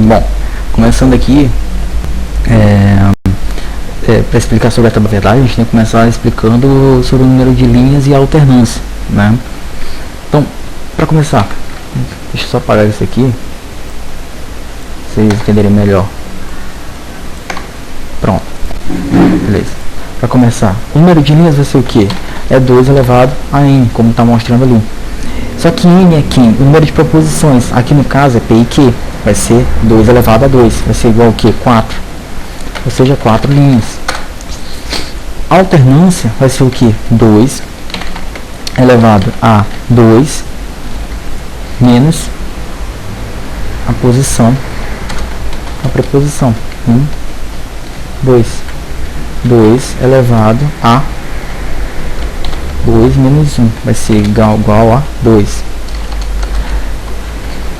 Bom, começando aqui, para explicar sobre a tábua verdade, a gente tem que começar explicando sobre o número de linhas e a alternância, né? Então, para começar, deixa eu só apagar isso aqui, pra vocês entenderem melhor. Pronto, beleza. Para começar, o número de linhas vai ser o que? É 2 elevado a n, como está mostrando ali. Só que n aqui, o número de proposições, aqui no caso é p e q, vai ser 2 elevado a 2, vai ser igual ao que? 4, ou seja, 4 linhas. A alternância vai ser o que? 2 elevado a 2 menos a posição, a preposição 1, 2. 2 elevado a 2 menos 1 vai ser igual a 2.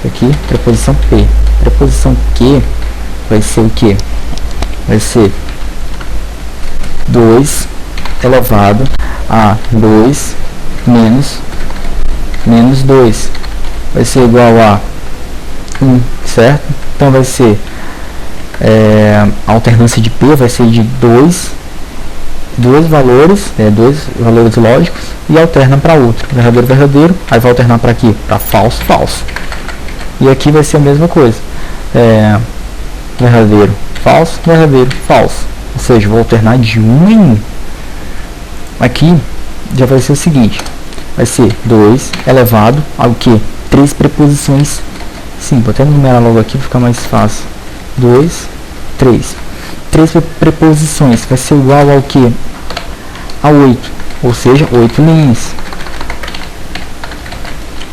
Aqui, preposição P. Preposição Q vai ser o que? Vai ser 2 elevado a 2 menos 2. Vai ser igual a 1, certo? Então vai ser a alternância de P vai ser de dois valores lógicos, e alterna para outro, verdadeiro, verdadeiro, aí vai alternar para aqui, para falso, falso. E aqui vai ser a mesma coisa, verdadeiro, falso, ou seja, vou alternar de 1 em 1. Aqui já vai ser o seguinte, vai ser 2 elevado ao que? 3 preposições, sim, vou até numerar logo aqui para ficar mais fácil, 2, 3. 3 preposições vai ser igual ao que? A 8, ou seja, 8 linhas.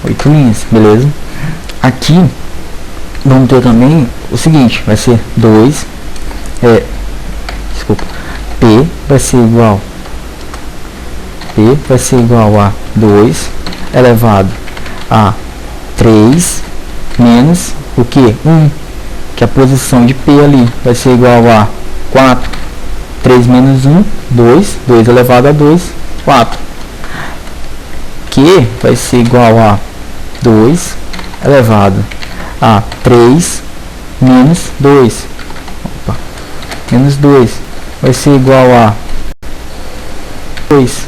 8 linhas, beleza? Aqui, vamos ter também o seguinte, vai ser 2, P vai ser igual a 2 elevado a 3 menos o que? 1, que a posição de P ali vai ser igual a 4, 3 menos 1, 2, 2 elevado a 2, 4. Q vai ser igual a 2 elevado a 3 menos 2. Menos 2 vai ser igual a 2,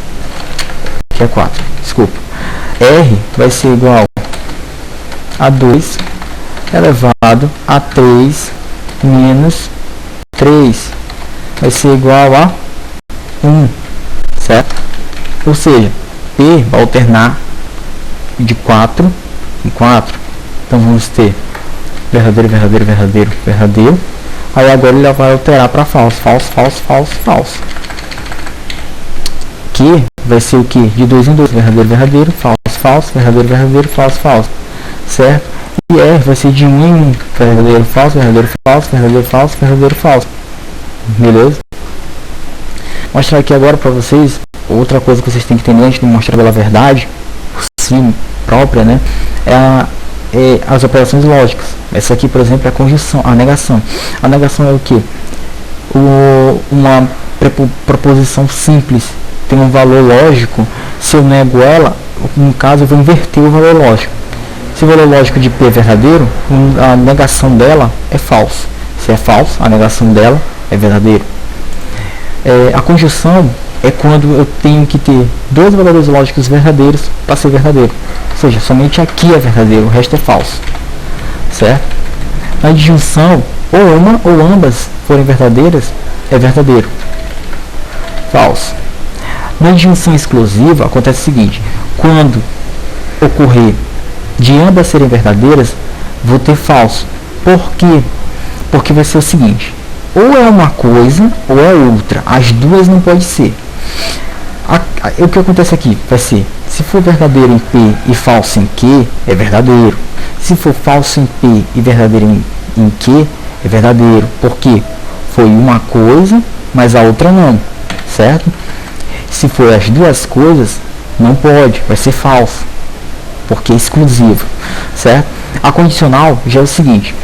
que é 4, desculpa. R vai ser igual a 2 elevado a 3 menos 3, vai ser igual a 1, certo? Ou seja, P vai alternar de 4 em 4. Então vamos ter verdadeiro, verdadeiro, verdadeiro, verdadeiro. Aí agora ele vai alterar para falso, falso, falso, falso, falso. Q vai ser o que? De 2 em 2, verdadeiro, verdadeiro, falso, falso, verdadeiro, verdadeiro, falso, falso, certo? E R vai ser de 1 em 1, verdadeiro, falso, verdadeiro, falso, verdadeiro, falso, verdadeiro, falso. Beleza? Vou mostrar aqui agora para vocês outra coisa que vocês têm que entender antes de mostrar pela verdade, por si própria, né? As operações lógicas. Essa aqui, por exemplo, é a conjunção, a negação. A negação é o que? Uma proposição simples tem um valor lógico. Se eu nego ela, no caso eu vou inverter o valor lógico. Se o valor lógico de P é verdadeiro, a negação dela é falso. Se é falso, a negação dela é verdadeiro. A conjunção é quando eu tenho que ter dois valores lógicos verdadeiros para ser verdadeiro. Ou seja, somente aqui é verdadeiro, o resto é falso. Certo? Na disjunção, ou uma ou ambas forem verdadeiras, é verdadeiro. Falso. Na disjunção exclusiva, acontece o seguinte: quando ocorrer de ambas serem verdadeiras, vou ter falso. Por quê? Porque vai ser o seguinte: ou é uma coisa ou é outra. As duas não pode ser. O que acontece aqui vai ser: se for verdadeiro em P e falso em Q, é verdadeiro. Se for falso em P e verdadeiro em Q, é verdadeiro. Porque foi uma coisa, mas a outra não. Certo? Se for as duas coisas, não pode, vai ser falso, porque é exclusivo, certo? A condicional já é o seguinte: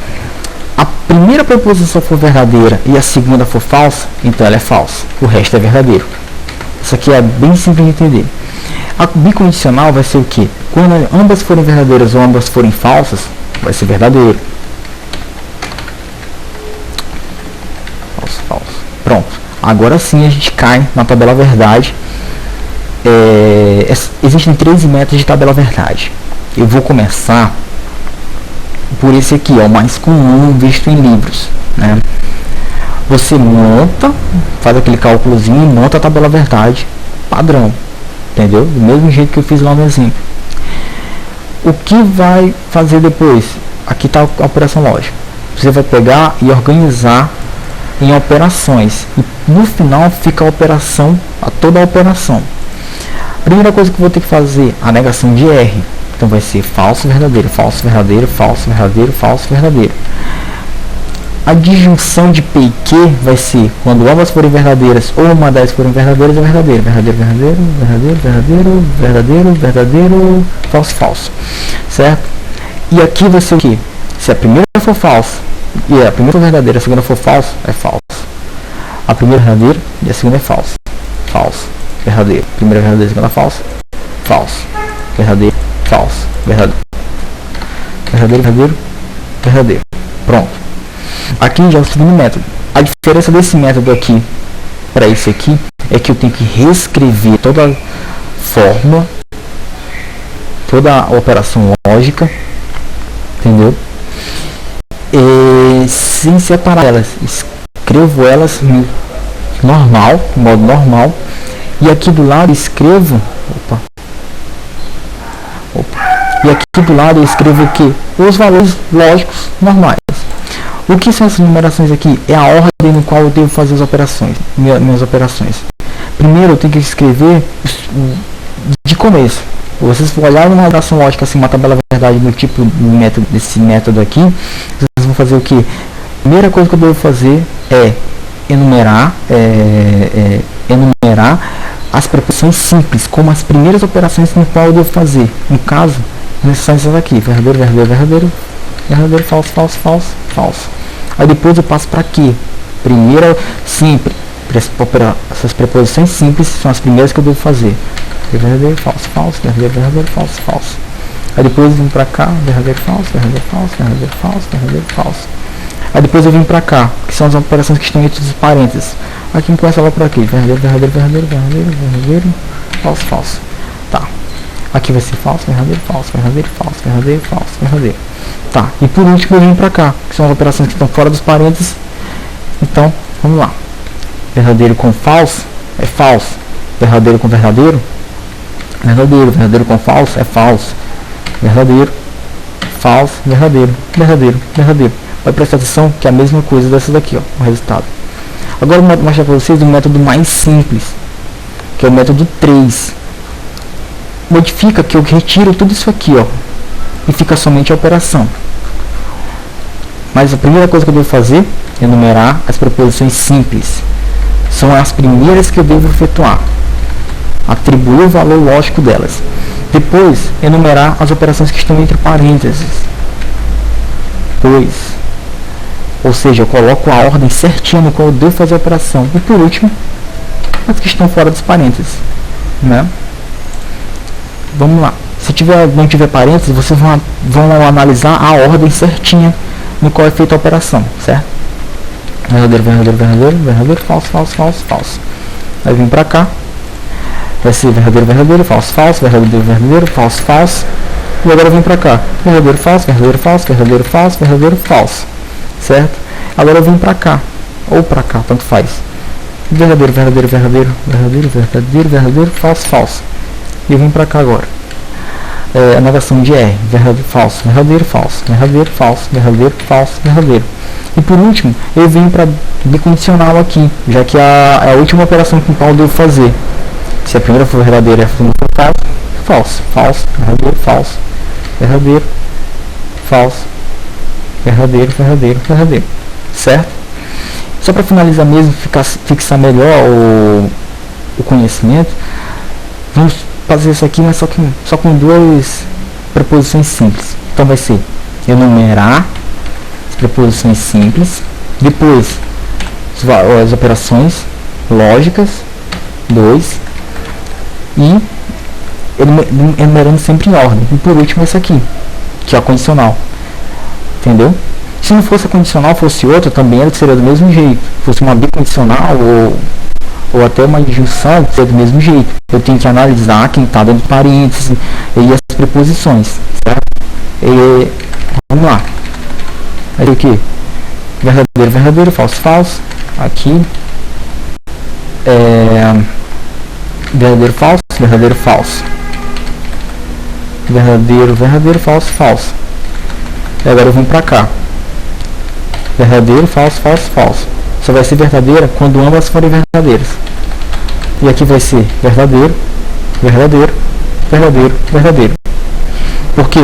a primeira proposição for verdadeira e a segunda for falsa, então ela é falsa, o resto é verdadeiro. Isso aqui é bem simples de entender. A bicondicional vai ser o que? Quando ambas forem verdadeiras ou ambas forem falsas, vai ser verdadeiro. agora sim a gente cai na tabela verdade. Existem 13 métodos de tabela verdade. Eu vou começar por esse aqui, o mais comum visto em livros, né? Você monta, faz aquele cálculozinho e monta a tabela verdade padrão, entendeu? Do mesmo jeito que eu fiz lá no exemplo. O que vai fazer depois? Aqui está a operação lógica. Você vai pegar e organizar em operações, e no final fica a operação, toda a operação. A primeira coisa que eu vou ter que fazer, a negação de R. Então vai ser falso, verdadeiro, falso, verdadeiro, falso, verdadeiro, falso, verdadeiro. A disjunção de P e Q vai ser quando ambas forem verdadeiras ou uma das forem verdadeiras, é verdadeiro, verdadeiro, verdadeiro, verdadeiro, verdadeiro, verdadeiro, verdadeiro, falso, falso, certo? E aqui vai ser o que? Se a primeira for falsa e a primeira for verdadeira, a segunda for falsa, é falso. A primeira é verdadeira e a segunda é falsa, falso, verdadeiro, primeira é verdadeira, segunda é falsa, falso, verdadeiro, falso, verdadeiro, verdadeiro, verdadeiro, verdadeiro. Pronto. Aqui já é o segundo método. A diferença desse método aqui para esse aqui é que eu tenho que reescrever toda a fórmula, toda a operação lógica, entendeu? E sem separar elas, escrevo elas no normal, modo normal, e aqui do lado escrevo, e aqui do lado eu escrevo o que? Os valores lógicos normais. O que são essas numerações aqui? É a ordem no qual eu devo fazer as operações, minhas operações. Primeiro eu tenho que escrever de começo. Vocês vão olhar numa operação lógica, assim, uma tabela verdade do tipo desse método aqui, vocês vão fazer o que? A primeira coisa que eu devo fazer é enumerar as preposições simples, como as primeiras operações no qual eu devo fazer. No caso, são essas aqui, verdadeiro, verdadeiro, verdadeiro, verdadeiro, falso, falso, falso, falso. Aí depois eu passo para quê? Primeiro, sempre, essas preposições simples são as primeiras que eu devo fazer. Verdadeiro, falso, falso, verdadeiro, verdadeiro, falso, falso. Aí depois eu vim para cá, verdadeiro, falso, verdadeiro, falso, verdadeiro, falso, verdadeiro, falso. Aí depois eu vim para cá, que são as operações que estão entre os parênteses. Aqui começa lá por aqui, verdadeiro, verdadeiro, verdadeiro, verdadeiro, verdadeiro, falso, falso. Tá. Aqui vai ser falso, verdadeiro, falso, verdadeiro, falso, verdadeiro, falso, verdadeiro. Tá. E por último eu vim para cá, que são as operações que estão fora dos parênteses. Então, vamos lá. Verdadeiro com falso é falso. Verdadeiro com verdadeiro, verdadeiro. Verdadeiro com falso é falso. Verdadeiro, falso, verdadeiro, verdadeiro, verdadeiro. Vai prestar atenção que é a mesma coisa dessa daqui, ó, o resultado. Agora eu vou mostrar para vocês o método mais simples, que é o método 3. Modifica que eu retiro tudo isso aqui, ó, e fica somente a operação. Mas a primeira coisa que eu devo fazer é enumerar as preposições simples. São as primeiras que eu devo efetuar. Atribuir o valor lógico delas. Depois, enumerar as operações que estão entre parênteses. Ou seja, eu coloco a ordem certinha no qual eu devo fazer a operação. E por último, as que estão fora dos parênteses, né? Vamos lá. Se não tiver parênteses, vocês vão analisar a ordem certinha no qual é feita a operação, certo? Verdadeiro, verdadeiro, verdadeiro, verdadeiro, falso, falso, falso, falso. Aí vem pra cá. Vai ser verdadeiro, verdadeiro, falso, falso, verdadeiro, verdadeiro, falso, falso. E agora vem pra cá. Verdadeiro, falso, verdadeiro, falso, verdadeiro, falso, verdadeiro, falso. Certo? Agora eu vim pra cá. Ou pra cá, tanto faz. Verdadeiro, verdadeiro, verdadeiro, verdadeiro, verdadeiro, verdadeiro, falso, falso. E eu vim pra cá agora. A negação de R. Verdadeiro, falso, verdadeiro, falso, verdadeiro, falso, verdadeiro, falso, verdadeiro. E por último, eu vim para bicondicional aqui, já que é a última operação que eu devo fazer. Se a primeira for verdadeira e a segunda for falso, falso, verdadeiro, falso, verdadeiro, falso, verdadeiro, verdadeiro, verdadeiro. Certo? Só para finalizar mesmo, fixar melhor o conhecimento, vamos fazer isso aqui, mas só com duas preposições simples. Então vai ser enumerar as preposições simples, depois as operações lógicas, 2, e enumerando sempre em ordem. E por último esse aqui, que é a condicional. Entendeu? Se não fosse a condicional, fosse outra, também ela seria do mesmo jeito. Se fosse uma bicondicional ou até uma injunção, seria do mesmo jeito. Eu tenho que analisar quem está dentro do parênteses e as preposições, certo? E, vamos lá. Aí o que? Verdadeiro, verdadeiro, falso, falso. Aqui. Verdadeiro, falso, verdadeiro, falso. Verdadeiro, verdadeiro, falso, falso. E agora vamos para cá. Verdadeiro, falso, falso, falso. Só vai ser verdadeira quando ambas forem verdadeiras. E aqui vai ser verdadeiro, verdadeiro, verdadeiro, verdadeiro. Porque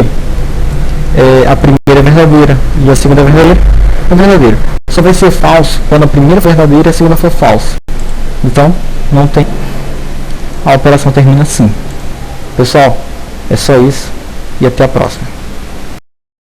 a primeira é verdadeira e a segunda é verdadeira. É verdadeiro. Só vai ser falso quando a primeira for verdadeira e a segunda for falsa. Então, não tem. A operação termina assim. Pessoal, é só isso e até a próxima.